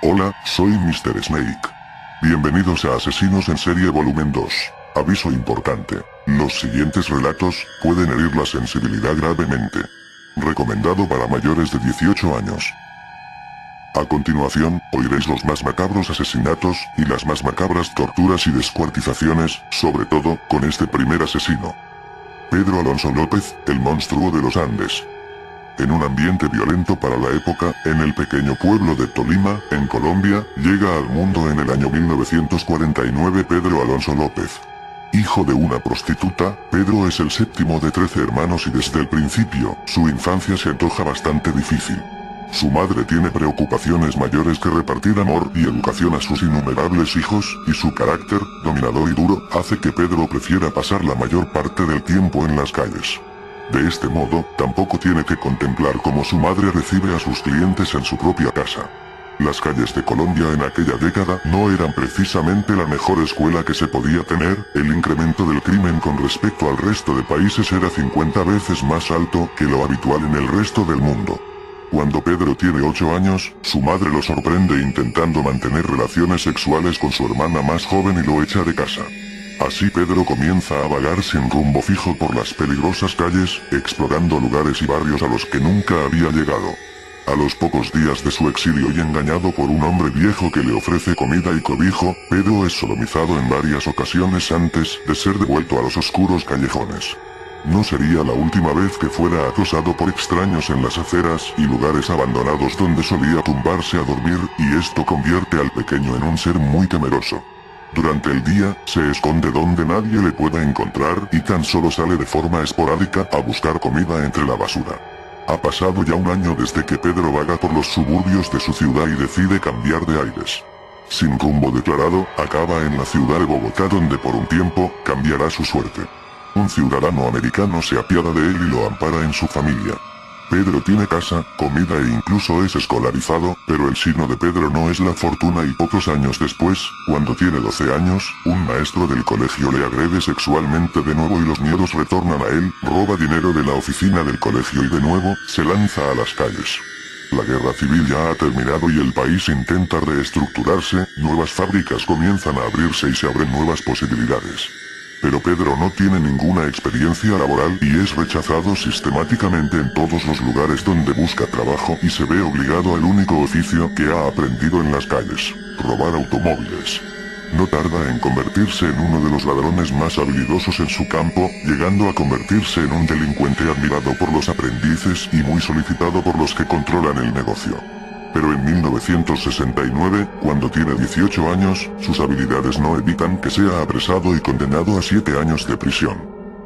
Hola, soy Mr. Snake. Bienvenidos a Asesinos en Serie Volumen 2. Aviso importante. Los siguientes relatos pueden herir la sensibilidad gravemente. Recomendado para mayores de 18 años. A continuación, oiréis los más macabros asesinatos y las más macabras torturas y descuartizaciones, sobre todo con este primer asesino. Pedro Alonso López, el monstruo de los Andes. En un ambiente violento para la época, en el pequeño pueblo de Tolima, en Colombia, llega al mundo en el año 1949 Pedro Alonso López. Hijo de una prostituta, Pedro es el séptimo de 13 hermanos y desde el principio, su infancia se antoja bastante difícil. Su madre tiene preocupaciones mayores que repartir amor y educación a sus innumerables hijos, y su carácter, dominador y duro, hace que Pedro prefiera pasar la mayor parte del tiempo en las calles. De este modo, tampoco tiene que contemplar cómo su madre recibe a sus clientes en su propia casa. Las calles de Colombia en aquella década no eran precisamente la mejor escuela que se podía tener, el incremento del crimen con respecto al resto de países era 50 veces más alto que lo habitual en el resto del mundo. Cuando Pedro tiene 8 años, su madre lo sorprende intentando mantener relaciones sexuales con su hermana más joven y lo echa de casa. Así Pedro comienza a vagar sin rumbo fijo por las peligrosas calles, explorando lugares y barrios a los que nunca había llegado. A los pocos días de su exilio y engañado por un hombre viejo que le ofrece comida y cobijo, Pedro es sodomizado en varias ocasiones antes de ser devuelto a los oscuros callejones. No sería la última vez que fuera acosado por extraños en las aceras y lugares abandonados donde solía tumbarse a dormir, y esto convierte al pequeño en un ser muy temeroso. Durante el día, se esconde donde nadie le pueda encontrar y tan solo sale de forma esporádica a buscar comida entre la basura. Ha pasado ya un año desde que Pedro vaga por los suburbios de su ciudad y decide cambiar de aires. Sin rumbo declarado, acaba en la ciudad de Bogotá donde por un tiempo, cambiará su suerte. Un ciudadano americano se apiada de él y lo ampara en su familia. Pedro tiene casa, comida e incluso es escolarizado, pero el signo de Pedro no es la fortuna y pocos años después, cuando tiene 12 años, un maestro del colegio le agrede sexualmente de nuevo y los miedos retornan a él, roba dinero de la oficina del colegio y de nuevo, se lanza a las calles. La guerra civil ya ha terminado y el país intenta reestructurarse, nuevas fábricas comienzan a abrirse y se abren nuevas posibilidades. Pero Pedro no tiene ninguna experiencia laboral y es rechazado sistemáticamente en todos los lugares donde busca trabajo y se ve obligado al único oficio que ha aprendido en las calles: robar automóviles. No tarda en convertirse en uno de los ladrones más habilidosos en su campo, llegando a convertirse en un delincuente admirado por los aprendices y muy solicitado por los que controlan el negocio. Pero en 1969, cuando tiene 18 años, sus habilidades no evitan que sea apresado y condenado a 7 años de prisión.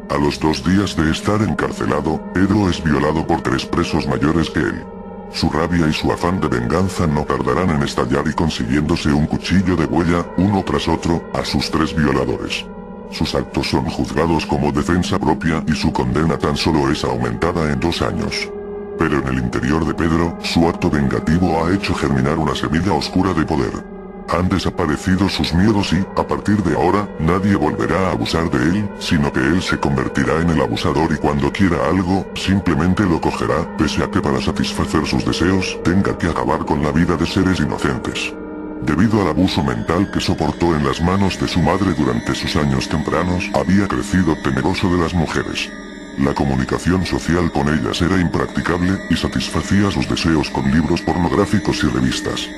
A los 2 días de estar encarcelado, Pedro es violado por 3 presos mayores que él. Su rabia y su afán de venganza no tardarán en estallar y consiguiéndose un cuchillo de huella, uno tras otro, a sus 3 violadores. Sus actos son juzgados como defensa propia y su condena tan solo es aumentada en 2 años. Pero en el interior de Pedro, su acto vengativo ha hecho germinar una semilla oscura de poder. Han desaparecido sus miedos y, a partir de ahora, nadie volverá a abusar de él, sino que él se convertirá en el abusador y cuando quiera algo, simplemente lo cogerá, pese a que para satisfacer sus deseos, tenga que acabar con la vida de seres inocentes. Debido al abuso mental que soportó en las manos de su madre durante sus años tempranos, había crecido temeroso de las mujeres. La comunicación social con ellas era impracticable y satisfacía sus deseos con libros pornográficos y revistas.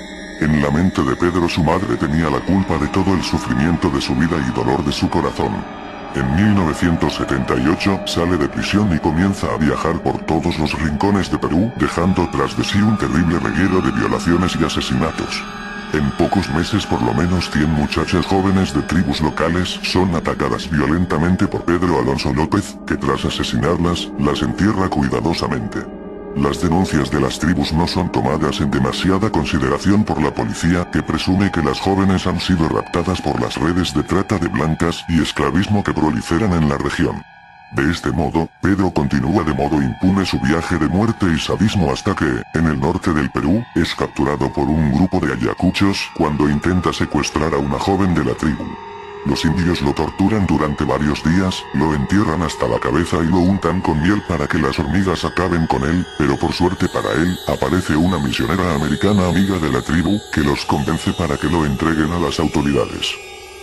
En la mente de Pedro su madre tenía la culpa de todo el sufrimiento de su vida y dolor de su corazón. En 1978 sale de prisión y comienza a viajar por todos los rincones de Perú, dejando tras de sí un terrible reguero de violaciones y asesinatos. En pocos meses por lo menos 100 muchachas jóvenes de tribus locales son atacadas violentamente por Pedro Alonso López, que tras asesinarlas, las entierra cuidadosamente. Las denuncias de las tribus no son tomadas en demasiada consideración por la policía, que presume que las jóvenes han sido raptadas por las redes de trata de blancas y esclavismo que proliferan en la región. De este modo, Pedro continúa de modo impune su viaje de muerte y sadismo hasta que, en el norte del Perú, es capturado por un grupo de ayacuchos cuando intenta secuestrar a una joven de la tribu. Los indios lo torturan durante varios días, lo entierran hasta la cabeza y lo untan con miel para que las hormigas acaben con él, pero por suerte para él, aparece una misionera americana amiga de la tribu, que los convence para que lo entreguen a las autoridades.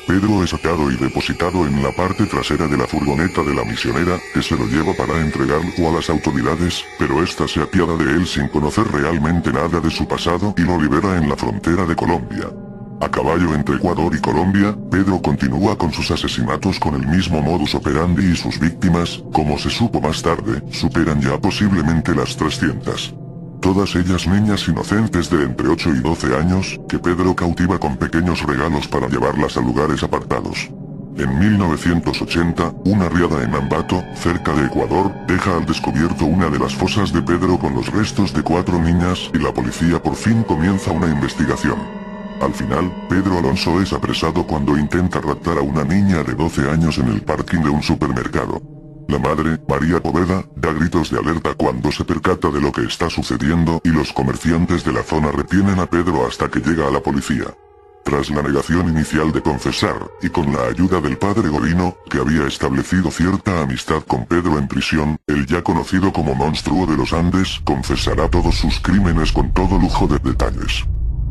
Pedro es sacado y depositado en la parte trasera de la furgoneta de la misionera, que se lo lleva para entregarlo a las autoridades, pero esta se apiada de él sin conocer realmente nada de su pasado y lo libera en la frontera de Colombia. A caballo entre Ecuador y Colombia, Pedro continúa con sus asesinatos con el mismo modus operandi y sus víctimas, como se supo más tarde, superan ya posiblemente las 300. Todas ellas niñas inocentes de entre 8 y 12 años, que Pedro cautiva con pequeños regalos para llevarlas a lugares apartados. En 1980, una riada en Ambato, cerca de Ecuador, deja al descubierto una de las fosas de Pedro con los restos de 4 niñas y la policía por fin comienza una investigación. Al final, Pedro Alonso es apresado cuando intenta raptar a una niña de 12 años en el parking de un supermercado. La madre, María Poveda, da gritos de alerta cuando se percata de lo que está sucediendo y los comerciantes de la zona retienen a Pedro hasta que llega a la policía. Tras la negación inicial de confesar, y con la ayuda del padre Gorino, que había establecido cierta amistad con Pedro en prisión, el ya conocido como monstruo de los Andes confesará todos sus crímenes con todo lujo de detalles.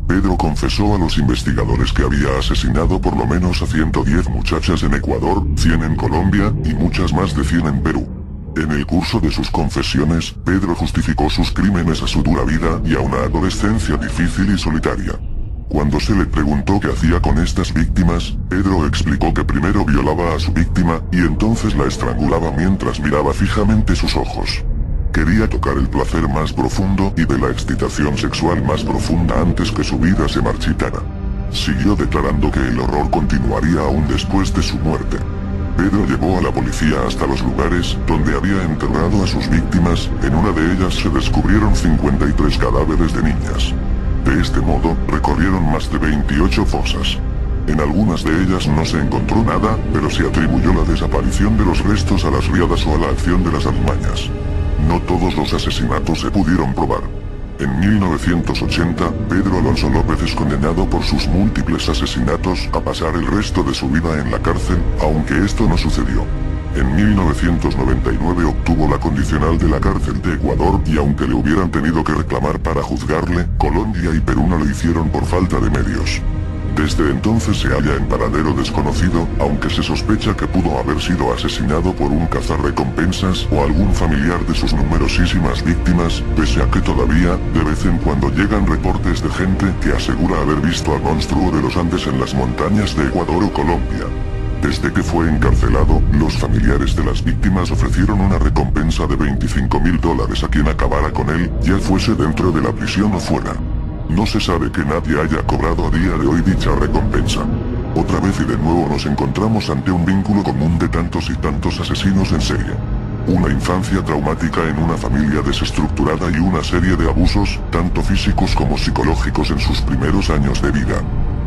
Pedro confesó a los investigadores que había asesinado por lo menos a 110 muchachas en Ecuador, 100 en Colombia, y muchas más de 100 en Perú. En el curso de sus confesiones, Pedro justificó sus crímenes a su dura vida y a una adolescencia difícil y solitaria. Cuando se le preguntó qué hacía con estas víctimas, Pedro explicó que primero violaba a su víctima, y entonces la estrangulaba mientras miraba fijamente sus ojos. Quería tocar el placer más profundo y de la excitación sexual más profunda antes que su vida se marchitara. Siguió declarando que el horror continuaría aún después de su muerte. Pedro llevó a la policía hasta los lugares donde había enterrado a sus víctimas, en una de ellas se descubrieron 53 cadáveres de niñas. De este modo, recorrieron más de 28 fosas. En algunas de ellas no se encontró nada, pero se atribuyó la desaparición de los restos a las riadas o a la acción de las alimañas. No todos los asesinatos se pudieron probar. En 1980, Pedro Alonso López es condenado por sus múltiples asesinatos a pasar el resto de su vida en la cárcel, aunque esto no sucedió. En 1999 obtuvo la condicional de la cárcel de Ecuador y aunque le hubieran tenido que reclamar para juzgarle, Colombia y Perú no lo hicieron por falta de medios. Desde entonces se halla en paradero desconocido, aunque se sospecha que pudo haber sido asesinado por un cazarrecompensas o algún familiar de sus numerosísimas víctimas, pese a que todavía, de vez en cuando llegan reportes de gente que asegura haber visto al monstruo de los Andes en las montañas de Ecuador o Colombia. Desde que fue encarcelado, los familiares de las víctimas ofrecieron una recompensa de $25.000 a quien acabara con él, ya fuese dentro de la prisión o fuera. No se sabe que nadie haya cobrado a día de hoy dicha recompensa. Otra vez y de nuevo nos encontramos ante un vínculo común de tantos y tantos asesinos en serie. Una infancia traumática en una familia desestructurada y una serie de abusos, tanto físicos como psicológicos en sus primeros años de vida.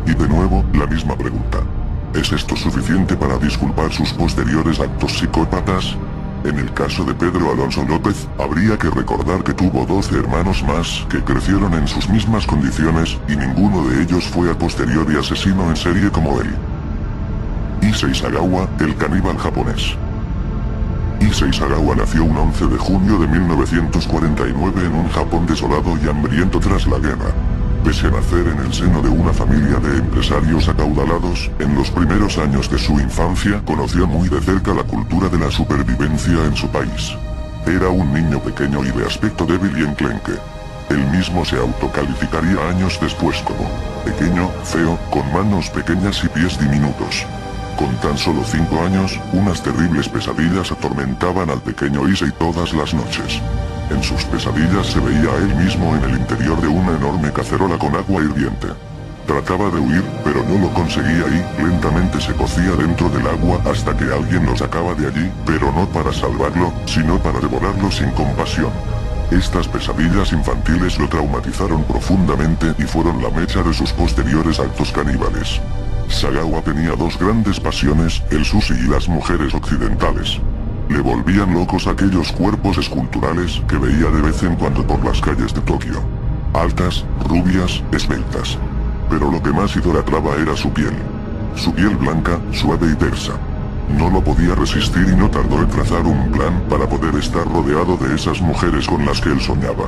Y de nuevo, la misma pregunta. ¿Es esto suficiente para disculpar sus posteriores actos psicópatas? En el caso de Pedro Alonso López, habría que recordar que tuvo 12 hermanos más que crecieron en sus mismas condiciones, y ninguno de ellos fue a posteriori asesino en serie como él. Issei Sagawa, el caníbal japonés. Issei Sagawa nació un 11 de junio de 1949 en un Japón desolado y hambriento tras la guerra. Pese a nacer en el seno de una familia de empresarios acaudalados, en los primeros años de su infancia conoció muy de cerca la cultura de la supervivencia en su país. Era un niño pequeño y de aspecto débil y enclenque. Él mismo se autocalificaría años después como pequeño, feo, con manos pequeñas y pies diminutos. Con tan solo 5 años, unas terribles pesadillas atormentaban al pequeño Issei todas las noches. En sus pesadillas se veía a él mismo en el interior de una enorme cacerola con agua hirviente. Trataba de huir, pero no lo conseguía y lentamente se cocía dentro del agua hasta que alguien lo sacaba de allí, pero no para salvarlo, sino para devorarlo sin compasión. Estas pesadillas infantiles lo traumatizaron profundamente y fueron la mecha de sus posteriores actos caníbales. Sagawa tenía 2 grandes pasiones, el sushi y las mujeres occidentales. Le volvían locos aquellos cuerpos esculturales que veía de vez en cuando por las calles de Tokio. Altas, rubias, esbeltas. Pero lo que más idolatraba era su piel. su piel blanca, suave y tersa. No lo podía resistir y no tardó en trazar un plan para poder estar rodeado de esas mujeres con las que él soñaba.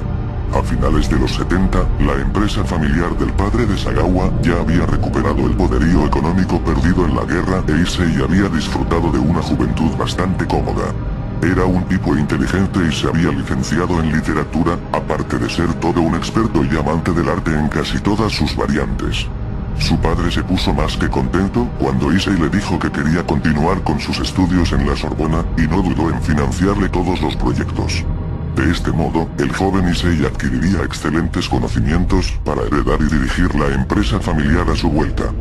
A finales de los 70, la empresa familiar del padre de Sagawa ya había recuperado el poderío económico perdido en la guerra e Issei había disfrutado de una juventud bastante cómoda. Era un tipo inteligente y se había licenciado en literatura, aparte de ser todo un experto y amante del arte en casi todas sus variantes. Su padre se puso más que contento cuando Issei le dijo que quería continuar con sus estudios en la Sorbona y no dudó en financiarle todos los proyectos. De este modo, el joven Issei adquiriría excelentes conocimientos para heredar y dirigir la empresa familiar a su vuelta.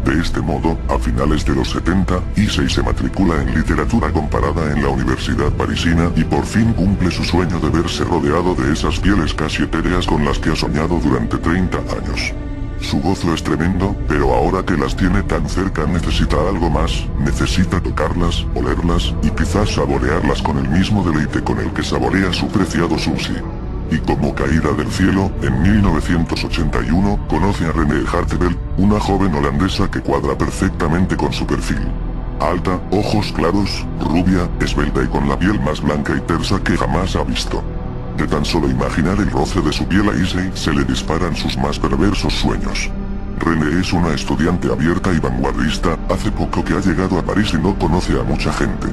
De este modo, a finales de los 70, Issei se matricula en literatura comparada en la Universidad Parisina y por fin cumple su sueño de verse rodeado de esas pieles casi etéreas con las que ha soñado durante 30 años. Su gozo es tremendo, pero ahora que las tiene tan cerca necesita algo más, necesita tocarlas, olerlas, y quizás saborearlas con el mismo deleite con el que saborea su preciado sushi. Y como caída del cielo, en 1981, conoce a Renée Hartevelt, una joven holandesa que cuadra perfectamente con su perfil. Alta, ojos claros, rubia, esbelta y con la piel más blanca y tersa que jamás ha visto. De tan solo imaginar el roce de su piel a Issei se le disparan sus más perversos sueños. Renée es una estudiante abierta y vanguardista, hace poco que ha llegado a París y no conoce a mucha gente.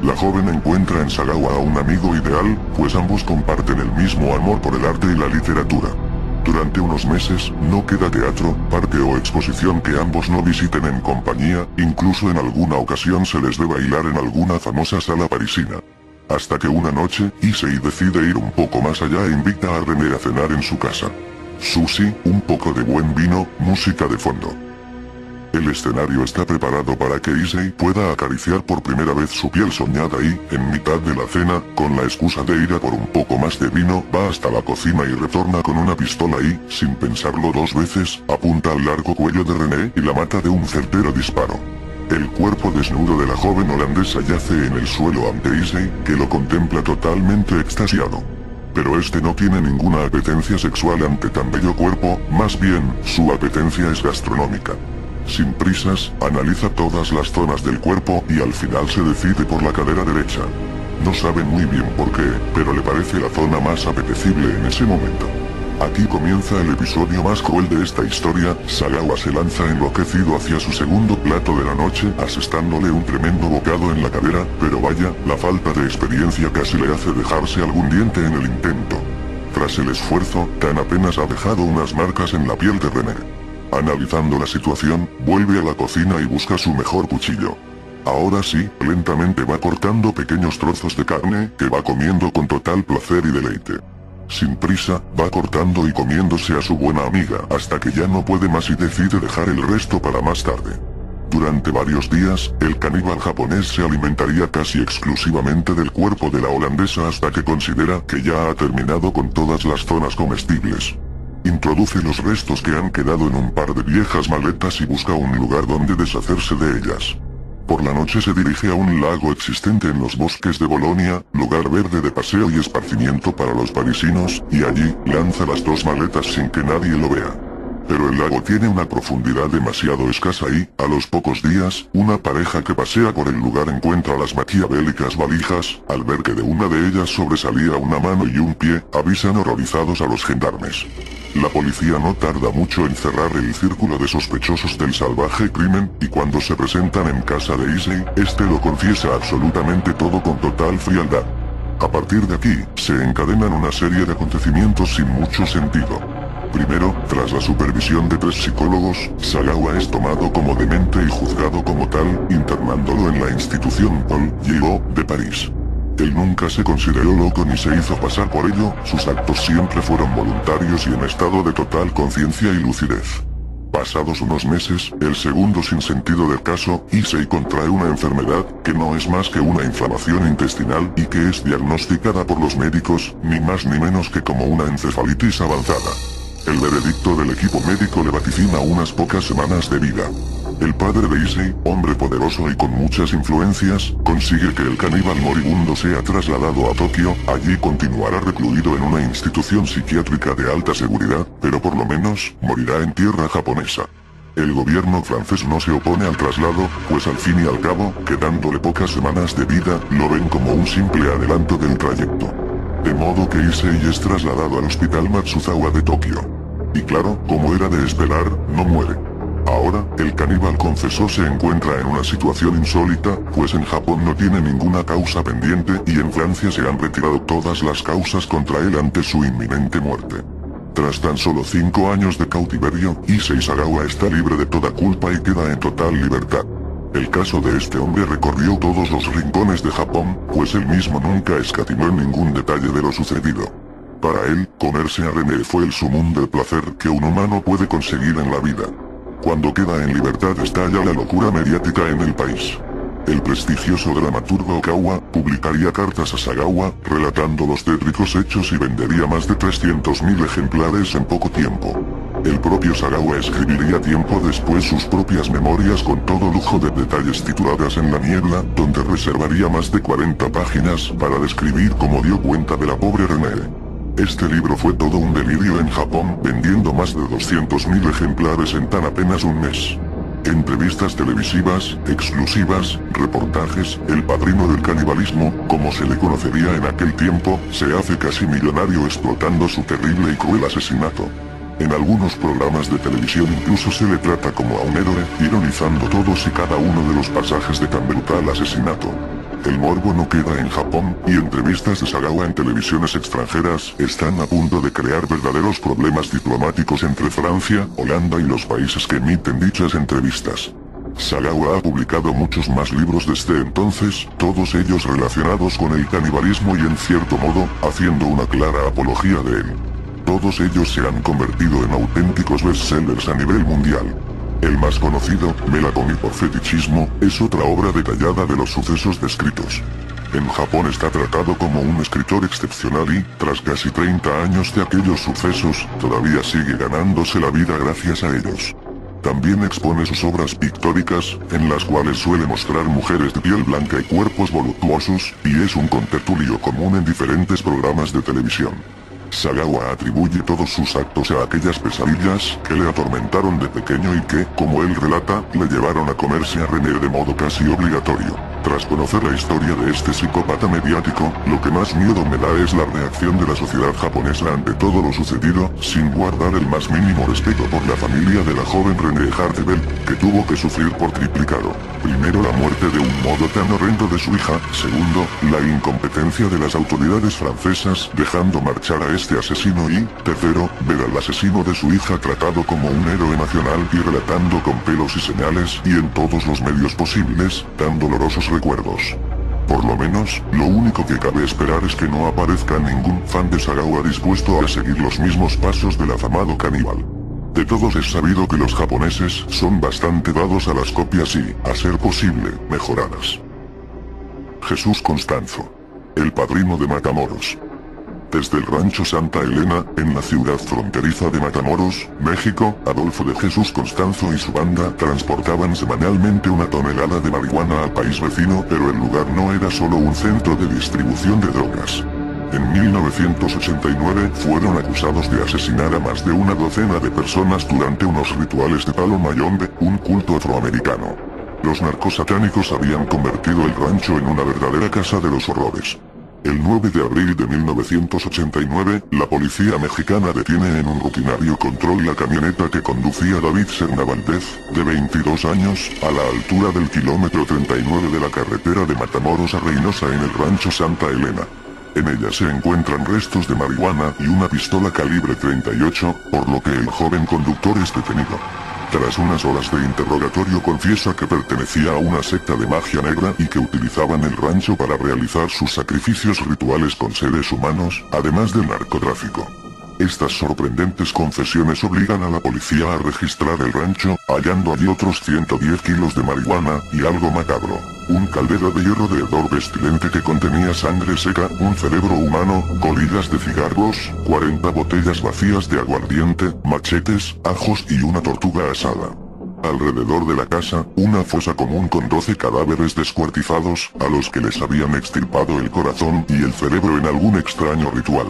La joven encuentra en Sagawa a un amigo ideal, pues ambos comparten el mismo amor por el arte y la literatura. Durante unos meses, no queda teatro, parque o exposición que ambos no visiten en compañía, incluso en alguna ocasión se les ve bailar en alguna famosa sala parisina. Hasta que una noche, Issei decide ir un poco más allá e invita a Renée a cenar en su casa. Sushi, un poco de buen vino, música de fondo. El escenario está preparado para que Issei pueda acariciar por primera vez su piel soñada y, en mitad de la cena, con la excusa de ir a por un poco más de vino, va hasta la cocina y retorna con una pistola y, sin pensarlo dos veces, apunta al largo cuello de Renée y la mata de un certero disparo. El cuerpo desnudo de la joven holandesa yace en el suelo ante Issei, que lo contempla totalmente extasiado. Pero este no tiene ninguna apetencia sexual ante tan bello cuerpo, más bien, su apetencia es gastronómica. Sin prisas, analiza todas las zonas del cuerpo y al final se decide por la cadera derecha. No sabe muy bien por qué, pero le parece la zona más apetecible en ese momento. Aquí comienza el episodio más cruel de esta historia. Sagawa se lanza enloquecido hacia su segundo plato de la noche, asestándole un tremendo bocado en la cadera, pero vaya, la falta de experiencia casi le hace dejarse algún diente en el intento. Tras el esfuerzo, tan apenas ha dejado unas marcas en la piel de Renée. Analizando la situación, vuelve a la cocina y busca su mejor cuchillo. Ahora sí, lentamente va cortando pequeños trozos de carne, que va comiendo con total placer y deleite. Sin prisa, va cortando y comiéndose a su buena amiga hasta que ya no puede más y decide dejar el resto para más tarde. Durante varios días, el caníbal japonés se alimentaría casi exclusivamente del cuerpo de la holandesa hasta que considera que ya ha terminado con todas las zonas comestibles. Introduce los restos que han quedado en un par de viejas maletas y busca un lugar donde deshacerse de ellas. Por la noche se dirige a un lago existente en los bosques de Bolonia, lugar verde de paseo y esparcimiento para los parisinos, y allí lanza las dos maletas sin que nadie lo vea. Pero el lago tiene una profundidad demasiado escasa y, a los pocos días, una pareja que pasea por el lugar encuentra las maquiavélicas valijas. Al ver que de una de ellas sobresalía una mano y un pie, avisan horrorizados a los gendarmes. La policía no tarda mucho en cerrar el círculo de sospechosos del salvaje crimen, y cuando se presentan en casa de Issei, este lo confiesa absolutamente todo con total frialdad. A partir de aquí, se encadenan una serie de acontecimientos sin mucho sentido. Primero, tras la supervisión de 3 psicólogos, Sagawa es tomado como demente y juzgado como tal, internándolo en la institución Paul Giraud de París. Él nunca se consideró loco ni se hizo pasar por ello, sus actos siempre fueron voluntarios y en estado de total conciencia y lucidez. Pasados unos meses, el segundo sinsentido del caso, Issei contrae una enfermedad que no es más que una inflamación intestinal y que es diagnosticada por los médicos, ni más ni menos que como una encefalitis avanzada. El veredicto del equipo médico le vaticina unas pocas semanas de vida. El padre de Issei, hombre poderoso y con muchas influencias, consigue que el caníbal moribundo sea trasladado a Tokio. Allí continuará recluido en una institución psiquiátrica de alta seguridad, pero por lo menos, morirá en tierra japonesa. El gobierno francés no se opone al traslado, pues al fin y al cabo, quedándole pocas semanas de vida, lo ven como un simple adelanto del trayecto. De modo que Issei es trasladado al hospital Matsuzawa de Tokio. Y claro, como era de esperar, no muere. Ahora, el caníbal confesó se encuentra en una situación insólita, pues en Japón no tiene ninguna causa pendiente y en Francia se han retirado todas las causas contra él ante su inminente muerte. Tras tan solo 5 años de cautiverio, Issei Sagawa está libre de toda culpa y queda en total libertad. El caso de este hombre recorrió todos los rincones de Japón, pues él mismo nunca escatimó en ningún detalle de lo sucedido. Para él, comerse a René fue el sumum del placer que un humano puede conseguir en la vida. Cuando queda en libertad estalla la locura mediática en el país. El prestigioso dramaturgo Okawa publicaría cartas a Sagawa, relatando los tétricos hechos y vendería más de 300.000 ejemplares en poco tiempo. El propio Sagawa escribiría tiempo después sus propias memorias con todo lujo de detalles tituladas En la niebla, donde reservaría más de 40 páginas para describir cómo dio cuenta de la pobre René. Este libro fue todo un delirio en Japón, vendiendo más de 200.000 ejemplares en tan apenas un mes. Entrevistas televisivas, exclusivas, reportajes, el padrino del canibalismo, como se le conocería en aquel tiempo, se hace casi millonario explotando su terrible y cruel asesinato. En algunos programas de televisión incluso se le trata como a un héroe, ironizando todos y cada uno de los pasajes de tan brutal asesinato. El morbo no queda en Japón, y entrevistas de Sagawa en televisiones extranjeras están a punto de crear verdaderos problemas diplomáticos entre Francia, Holanda y los países que emiten dichas entrevistas. Sagawa ha publicado muchos más libros desde entonces, todos ellos relacionados con el canibalismo y en cierto modo, haciendo una clara apología de él. Todos ellos se han convertido en auténticos bestsellers a nivel mundial. El más conocido, Melatonin por fetichismo, es otra obra detallada de los sucesos descritos. En Japón está tratado como un escritor excepcional y, tras casi 30 años de aquellos sucesos, todavía sigue ganándose la vida gracias a ellos. También expone sus obras pictóricas, en las cuales suele mostrar mujeres de piel blanca y cuerpos voluptuosos, y es un contertulio común en diferentes programas de televisión. Sagawa atribuye todos sus actos a aquellas pesadillas que le atormentaron de pequeño y que, como él relata, le llevaron a comerse a René de modo casi obligatorio. Tras conocer la historia de este psicópata mediático, lo que más miedo me da es la reacción de la sociedad japonesa ante todo lo sucedido, sin guardar el más mínimo respeto por la familia de la joven René Hartebel, que tuvo que sufrir por triplicado. Primero la muerte de un modo tan horrendo de su hija, segundo, la incompetencia de las autoridades francesas dejando marchar a este asesino y, tercero, ver al asesino de su hija tratado como un héroe nacional y relatando con pelos y señales y en todos los medios posibles, tan dolorosos recuerdos. Por lo menos, lo único que cabe esperar es que no aparezca ningún fan de Sagawa dispuesto a seguir los mismos pasos del afamado caníbal. De todos es sabido que los japoneses son bastante dados a las copias y, a ser posible, mejoradas. Jesús Constanzo. El padrino de Matamoros. Desde el rancho Santa Elena, en la ciudad fronteriza de Matamoros, México, Adolfo de Jesús Constanzo y su banda transportaban semanalmente una tonelada de marihuana al país vecino, pero el lugar no era solo un centro de distribución de drogas. En 1989 fueron acusados de asesinar a más de una docena de personas durante unos rituales de Palo Mayombe, un culto afroamericano. Los narcosatánicos habían convertido el rancho en una verdadera casa de los horrores. El 9 de abril de 1989, la policía mexicana detiene en un rutinario control la camioneta que conducía David Serna Valdez, de 22 años, a la altura del kilómetro 39 de la carretera de Matamoros a Reynosa en el rancho Santa Elena. En ella se encuentran restos de marihuana y una pistola calibre 38, por lo que el joven conductor es detenido. Tras unas horas de interrogatorio confiesa que pertenecía a una secta de magia negra y que utilizaban el rancho para realizar sus sacrificios rituales con seres humanos, además del narcotráfico. Estas sorprendentes confesiones obligan a la policía a registrar el rancho, hallando allí otros 110 kilos de marihuana, y algo macabro, un caldero de hierro de hedor pestilente que contenía sangre seca, un cerebro humano, colillas de cigarros, 40 botellas vacías de aguardiente, machetes, ajos y una tortuga asada. Alrededor de la casa, una fosa común con 12 cadáveres descuartizados, a los que les habían extirpado el corazón y el cerebro en algún extraño ritual.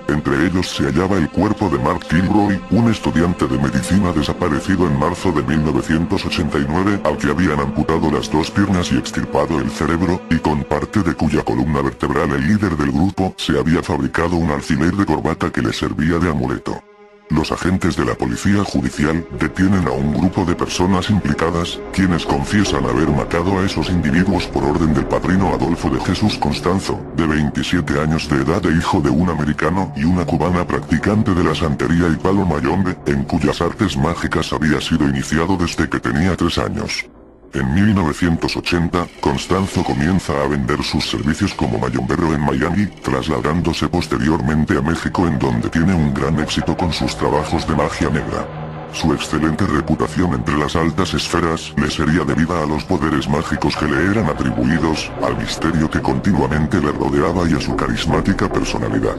Entre ellos se hallaba el cuerpo de Mark Kilroy, un estudiante de medicina desaparecido en marzo de 1989, al que habían amputado las dos piernas y extirpado el cerebro, y con parte de cuya columna vertebral el líder del grupo se había fabricado un alfiler de corbata que le servía de amuleto. Los agentes de la policía judicial detienen a un grupo de personas implicadas, quienes confiesan haber matado a esos individuos por orden del padrino Adolfo de Jesús Constanzo, de 27 años de edad e hijo de un americano y una cubana practicante de la santería y palo mayombe, en cuyas artes mágicas había sido iniciado desde que tenía 3 años. En 1980, Constanzo comienza a vender sus servicios como mayombero en Miami, trasladándose posteriormente a México en donde tiene un gran éxito con sus trabajos de magia negra. Su excelente reputación entre las altas esferas le sería debida a los poderes mágicos que le eran atribuidos, al misterio que continuamente le rodeaba y a su carismática personalidad.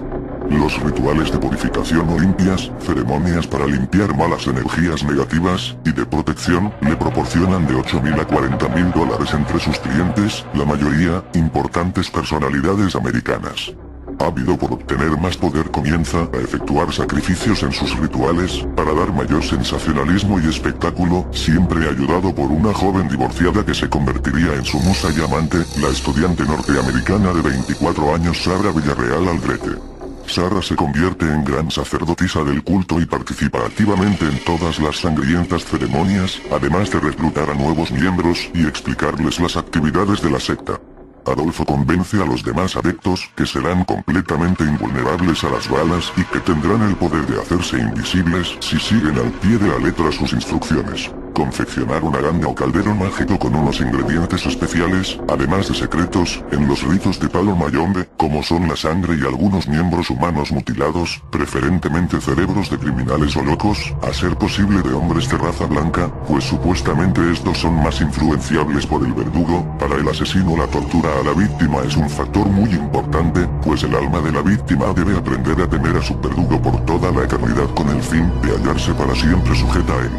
Los rituales de purificación o limpias, ceremonias para limpiar malas energías negativas, y de protección, le proporcionan de $8.000 a $40.000 entre sus clientes, la mayoría, importantes personalidades americanas. Ávido por obtener más poder comienza a efectuar sacrificios en sus rituales, para dar mayor sensacionalismo y espectáculo, siempre ayudado por una joven divorciada que se convertiría en su musa y amante, la estudiante norteamericana de 24 años Sarah Villarreal Aldrete. Sarah se convierte en gran sacerdotisa del culto y participa activamente en todas las sangrientas ceremonias, además de reclutar a nuevos miembros y explicarles las actividades de la secta. Adolfo convence a los demás adeptos que serán completamente invulnerables a las balas y que tendrán el poder de hacerse invisibles si siguen al pie de la letra sus instrucciones. Confeccionar una ganga o caldero mágico con unos ingredientes especiales, además de secretos, en los ritos de palo mayombe, como son la sangre y algunos miembros humanos mutilados, preferentemente cerebros de criminales o locos, a ser posible de hombres de raza blanca, pues supuestamente estos son más influenciables por el verdugo. Para el asesino la tortura a la víctima es un factor muy importante, pues el alma de la víctima debe aprender a temer a su verdugo por toda la eternidad con el fin de hallarse para siempre sujeta a él.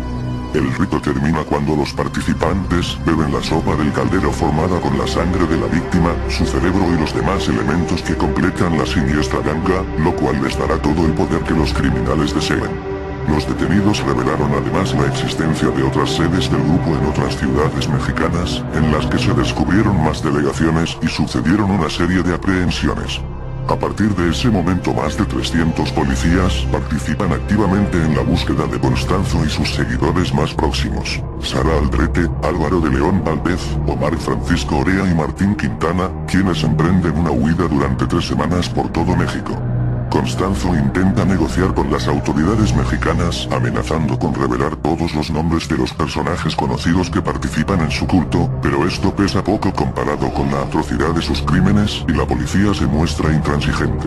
El rito termina cuando los participantes beben la sopa del caldero formada con la sangre de la víctima, su cerebro y los demás elementos que completan la siniestra ganga, lo cual les dará todo el poder que los criminales deseen. Los detenidos revelaron además la existencia de otras sedes del grupo en otras ciudades mexicanas, en las que se descubrieron más delegaciones y sucedieron una serie de aprehensiones. A partir de ese momento más de 300 policías participan activamente en la búsqueda de Constanzo y sus seguidores más próximos, Sarah Aldrete, Álvaro de León Valdez, Omar Francisco Orea y Martín Quintana, quienes emprenden una huida durante 3 semanas por todo México. Constanzo intenta negociar con las autoridades mexicanas, amenazando con revelar todos los nombres de los personajes conocidos que participan en su culto, pero esto pesa poco comparado con la atrocidad de sus crímenes y la policía se muestra intransigente.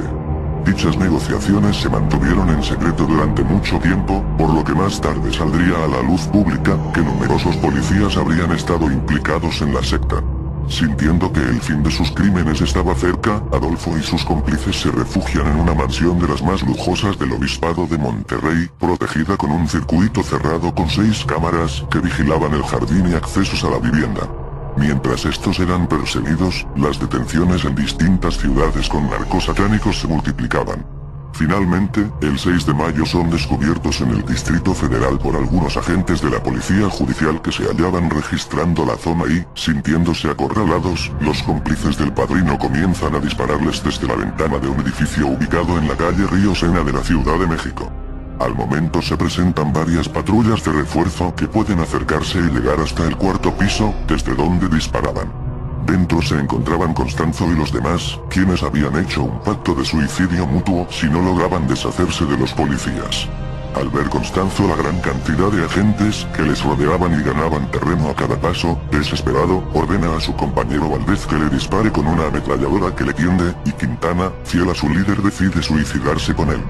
Dichas negociaciones se mantuvieron en secreto durante mucho tiempo, por lo que más tarde saldría a la luz pública que numerosos policías habrían estado implicados en la secta. Sintiendo que el fin de sus crímenes estaba cerca, Adolfo y sus cómplices se refugian en una mansión de las más lujosas del obispado de Monterrey, protegida con un circuito cerrado con 6 cámaras que vigilaban el jardín y accesos a la vivienda. Mientras estos eran perseguidos, las detenciones en distintas ciudades con narcos satánicos se multiplicaban. Finalmente, el 6 de mayo son descubiertos en el Distrito Federal por algunos agentes de la policía judicial que se hallaban registrando la zona y, sintiéndose acorralados, los cómplices del padrino comienzan a dispararles desde la ventana de un edificio ubicado en la calle Río Sena de la Ciudad de México. Al momento se presentan varias patrullas de refuerzo que pueden acercarse y llegar hasta el 4º piso, desde donde disparaban. Dentro se encontraban Constanzo y los demás, quienes habían hecho un pacto de suicidio mutuo si no lograban deshacerse de los policías. Al ver Constanzo la gran cantidad de agentes que les rodeaban y ganaban terreno a cada paso, desesperado, ordena a su compañero Valdez que le dispare con una ametralladora que le tiende, y Quintana, fiel a su líder, decide suicidarse con él.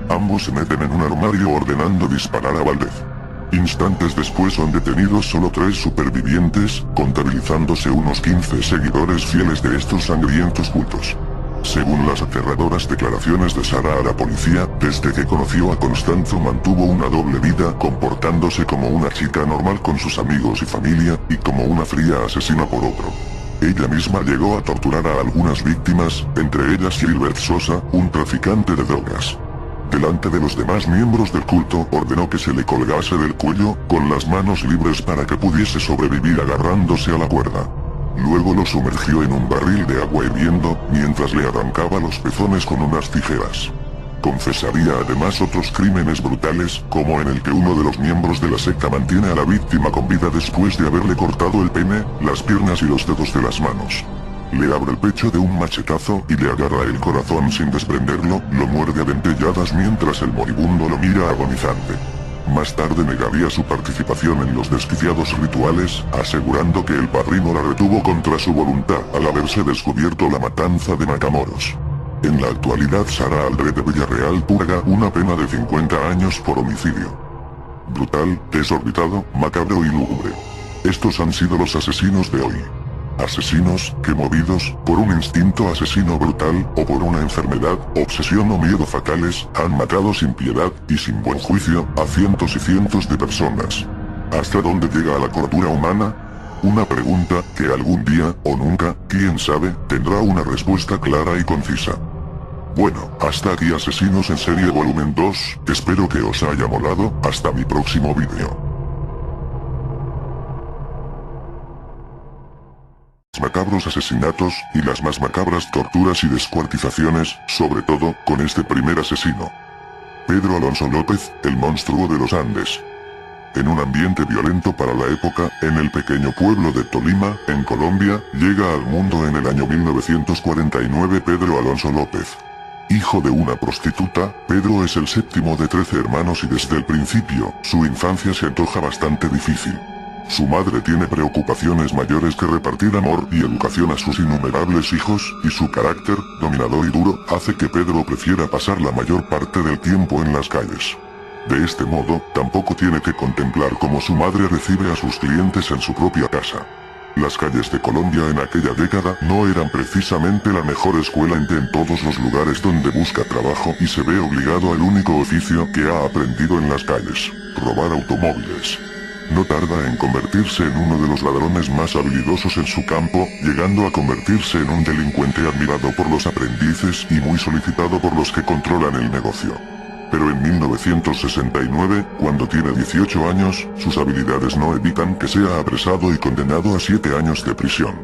Ambos se meten en un armario ordenando disparar a Valdez. Instantes después son detenidos solo 3 supervivientes, contabilizándose unos 15 seguidores fieles de estos sangrientos cultos. Según las aterradoras declaraciones de Sarah a la policía, desde que conoció a Constanzo mantuvo una doble vida, comportándose como una chica normal con sus amigos y familia, y como una fría asesina por otro. Ella misma llegó a torturar a algunas víctimas, entre ellas Gilbert Sosa, un traficante de drogas. Delante de los demás miembros del culto, ordenó que se le colgase del cuello, con las manos libres para que pudiese sobrevivir agarrándose a la cuerda. Luego lo sumergió en un barril de agua hirviendo, mientras le arrancaba los pezones con unas tijeras. Confesaría además otros crímenes brutales, como en el que uno de los miembros de la secta mantiene a la víctima con vida después de haberle cortado el pene, las piernas y los dedos de las manos. Le abre el pecho de un machetazo y le agarra el corazón sin desprenderlo, lo muerde a dentelladas mientras el moribundo lo mira agonizante. Más tarde negaría su participación en los desquiciados rituales, asegurando que el padrino la retuvo contra su voluntad al haberse descubierto la matanza de Matamoros. En la actualidad Sara Aldred de Villarreal purga una pena de 50 años por homicidio. Brutal, desorbitado, macabro y lúgubre. Estos han sido los asesinos de hoy. Asesinos, que movidos por un instinto asesino brutal, o por una enfermedad, obsesión o miedo fatales, han matado sin piedad, y sin buen juicio, a cientos y cientos de personas. ¿Hasta dónde llega la cordura humana? Una pregunta que algún día, o nunca, quién sabe, tendrá una respuesta clara y concisa. Bueno, hasta aquí Asesinos en Serie Volumen 2, espero que os haya molado, hasta mi próximo vídeo. Macabros asesinatos, y las más macabras torturas y descuartizaciones, sobre todo, con este primer asesino. Pedro Alonso López, el monstruo de los Andes. En un ambiente violento para la época, en el pequeño pueblo de Tolima, en Colombia, llega al mundo en el año 1949 Pedro Alonso López. Hijo de una prostituta, Pedro es el séptimo de 13 hermanos y desde el principio, su infancia se antoja bastante difícil. Su madre tiene preocupaciones mayores que repartir amor y educación a sus innumerables hijos, y su carácter, dominador y duro, hace que Pedro prefiera pasar la mayor parte del tiempo en las calles. De este modo, tampoco tiene que contemplar cómo su madre recibe a sus clientes en su propia casa. Las calles de Colombia en aquella década no eran precisamente la mejor escuela en todos los lugares donde busca trabajo y se ve obligado al único oficio que ha aprendido en las calles: robar automóviles. No tarda en convertirse en uno de los ladrones más habilidosos en su campo, llegando a convertirse en un delincuente admirado por los aprendices y muy solicitado por los que controlan el negocio. Pero en 1969, cuando tiene 18 años, sus habilidades no evitan que sea apresado y condenado a 7 años de prisión.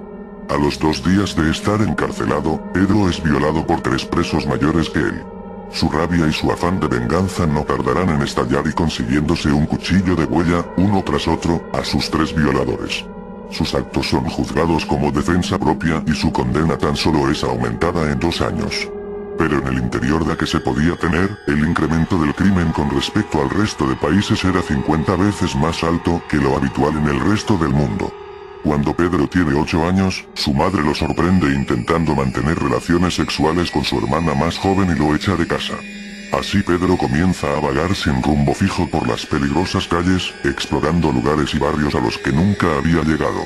A los 2 días de estar encarcelado, Pedro es violado por 3 presos mayores que él. Su rabia y su afán de venganza no tardarán en estallar y consiguiéndose un cuchillo de huella, uno tras otro, a sus 3 violadores. Sus actos son juzgados como defensa propia y su condena tan solo es aumentada en 2 años. Pero en el interior de que se podía tener, el incremento del crimen con respecto al resto de países era 50 veces más alto que lo habitual en el resto del mundo. Cuando Pedro tiene 8 años, su madre lo sorprende intentando mantener relaciones sexuales con su hermana más joven y lo echa de casa. Así Pedro comienza a vagar sin rumbo fijo por las peligrosas calles, explorando lugares y barrios a los que nunca había llegado.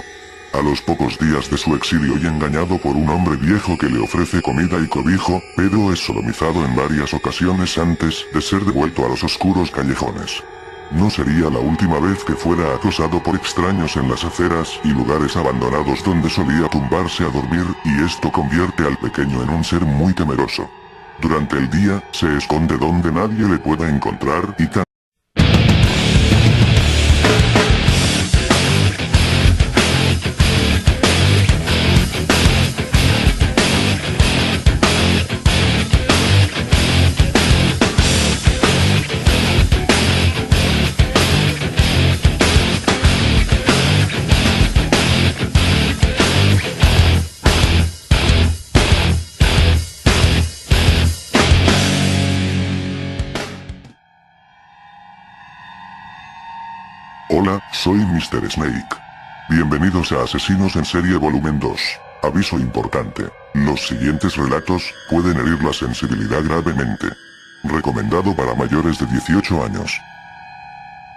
A los pocos días de su exilio y engañado por un hombre viejo que le ofrece comida y cobijo, Pedro es sodomizado en varias ocasiones antes de ser devuelto a los oscuros callejones. No sería la última vez que fuera acosado por extraños en las aceras y lugares abandonados donde solía tumbarse a dormir, y esto convierte al pequeño en un ser muy temeroso. Durante el día, se esconde donde nadie le pueda encontrar y Hola, soy Mr. Snake. Bienvenidos a Asesinos en Serie Volumen 2. Aviso importante. Los siguientes relatos pueden herir la sensibilidad gravemente. Recomendado para mayores de 18 años.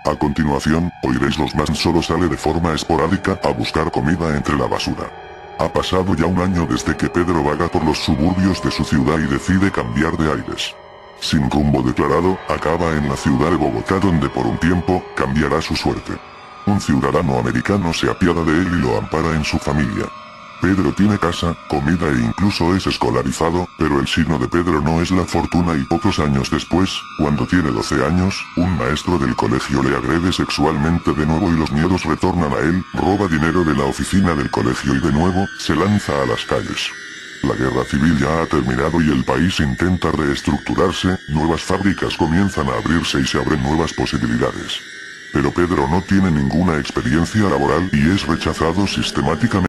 A continuación, oiréis los más solo sale de forma esporádica a buscar comida entre la basura. Ha pasado ya un año desde que Pedro vaga por los suburbios de su ciudad y decide cambiar de aires. Sin rumbo declarado, acaba en la ciudad de Bogotá donde por un tiempo, cambiará su suerte. Un ciudadano americano se apiada de él y lo ampara en su familia. Pedro tiene casa, comida e incluso es escolarizado, pero el signo de Pedro no es la fortuna y pocos años después, cuando tiene 12 años, un maestro del colegio le agrede sexualmente de nuevo y los miedos retornan a él, roba dinero de la oficina del colegio y de nuevo, se lanza a las calles. La guerra civil ya ha terminado y el país intenta reestructurarse, nuevas fábricas comienzan a abrirse y se abren nuevas posibilidades. Pero Pedro no tiene ninguna experiencia laboral y es rechazado sistemáticamente.